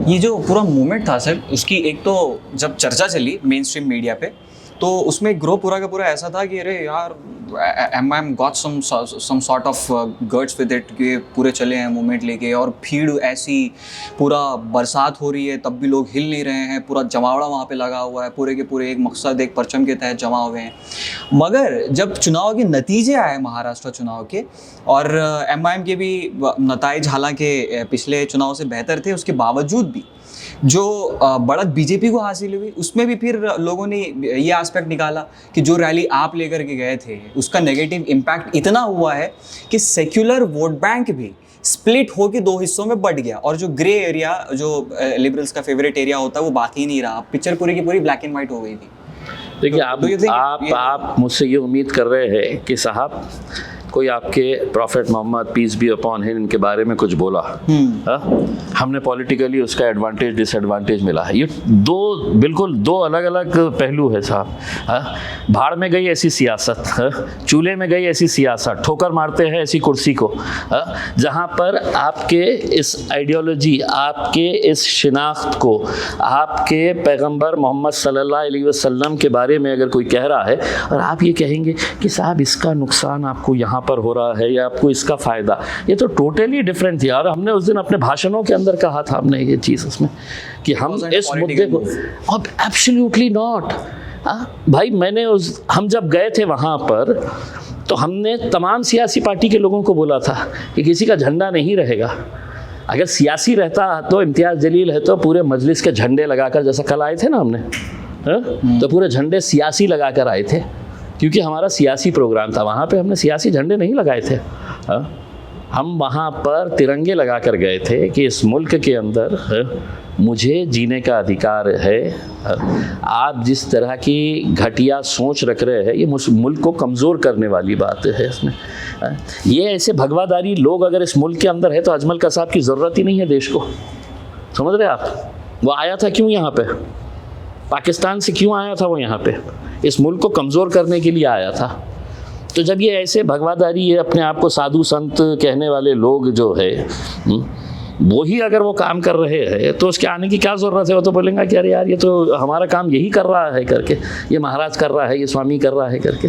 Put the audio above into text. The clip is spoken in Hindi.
ये जो पूरा मूवमेंट था सर, उसकी एक तो जब चर्चा चली मेन स्ट्रीम मीडिया पे, तो उसमें ग्रो पूरा का पूरा ऐसा था कि अरे यार I'm got some sort of guts with it, कि पूरे चले हैं मूवमेंट लेके, और भीड़ ऐसी, पूरा बरसात हो रही है तब भी लोग हिल नहीं रहे हैं, पूरा जमावड़ा वहाँ पे लगा हुआ है, पूरे के पूरे एक मकसद, एक परचम के तहत जमा हुए हैं। मगर जब चुनाव के नतीजे आए महाराष्ट्र चुनाव के, और एम के भी नताइज हालांकि पिछले चुनाव से बेहतर थे, उसके बावजूद भी जो बढ़त बीजेपी को हासिल हुई, उसमें भी फिर लोगों ने ये एस्पेक्ट निकाला कि जो रैली आप लेकर के गए थे उसका नेगेटिव इम्पैक्ट इतना हुआ है कि सेक्युलर वोट बैंक भी स्प्लिट होकर दो हिस्सों में बढ़ गया, और जो ग्रे एरिया, जो लिबरल्स का फेवरेट एरिया होता है, वो बाकी नहीं रहा। पिक्चर पूरी की पूरी ब्लैक एंड व्हाइट हो गई थी। देखिए, आप मुझसे ये उम्मीद कर रहे हैं कि साहब कोई आपके prophet Mohammad peace be upon him के बारे में कुछ बोला, हमने पॉलिटिकली उसका एडवांटेज डिसएडवांटेज मिला है। ये बिल्कुल दो अलग अलग पहलू है साहब। भाड़ में गई ऐसी सियासत, चूल्हे में गई ऐसी सियासत, ठोकर मारते हैं ऐसी कुर्सी को, जहाँ पर आपके इस आइडियोलॉजी, आपके इस शिनाख्त को, आपके पैगंबर मोहम्मद सल्लल्लाहु अलैहि वसल्लम के बारे में अगर कोई कह रहा है और आप ये कहेंगे कि साहब इसका नुकसान आपको यहाँ पर हो रहा है या आपको इसका फ़ायदा, ये तो टोटली डिफरेंट थी। और हमने उस दिन अपने भाषणों के अंदर कहा था, हमने ये चीज़ उसमें कि हम इस मुद्दे को, अब एब्सोल्युटली नॉट भाई, हम जब गए थे वहाँ पर तो हमने तमाम सियासी पार्टी के लोगों को बोला था कि किसी का झंडा नहीं रहेगा। अगर सियासी रहता तो इम्तियाज़ जलील है तो पूरे मजलिस के झंडे लगाकर, जैसा कल आए थे ना हमने, तो पूरे झंडे सियासी लगाकर आए थे, क्योंकि हमारा सियासी प्रोग्राम था। वहाँ पे हमने सियासी झंडे नहीं लगाए थे, हम वहाँ पर तिरंगे लगा कर गए थे कि इस मुल्क के अंदर मुझे जीने का अधिकार है। आप जिस तरह की घटिया सोच रख रहे हैं, ये मुल्क को कमज़ोर करने वाली बात है इसमें। ये ऐसे भगवादारी लोग अगर इस मुल्क के अंदर है तो अजमल कसाब की ज़रूरत ही नहीं है देश को। समझ रहे आप? वो आया था क्यों यहाँ पे? पाकिस्तान से क्यों आया था वो यहाँ पे? इस मुल्क को कमज़ोर करने के लिए आया था। तो जब ये ऐसे भगवादारी, ये अपने आप को साधु संत कहने वाले लोग जो है, वो ही अगर वो काम कर रहे हैं तो उसके आने की क्या ज़रूरत है? वो तो बोलेंगे कि अरे यार ये तो हमारा काम यही कर रहा है करके, ये महाराज कर रहा है, ये स्वामी कर रहा है करके।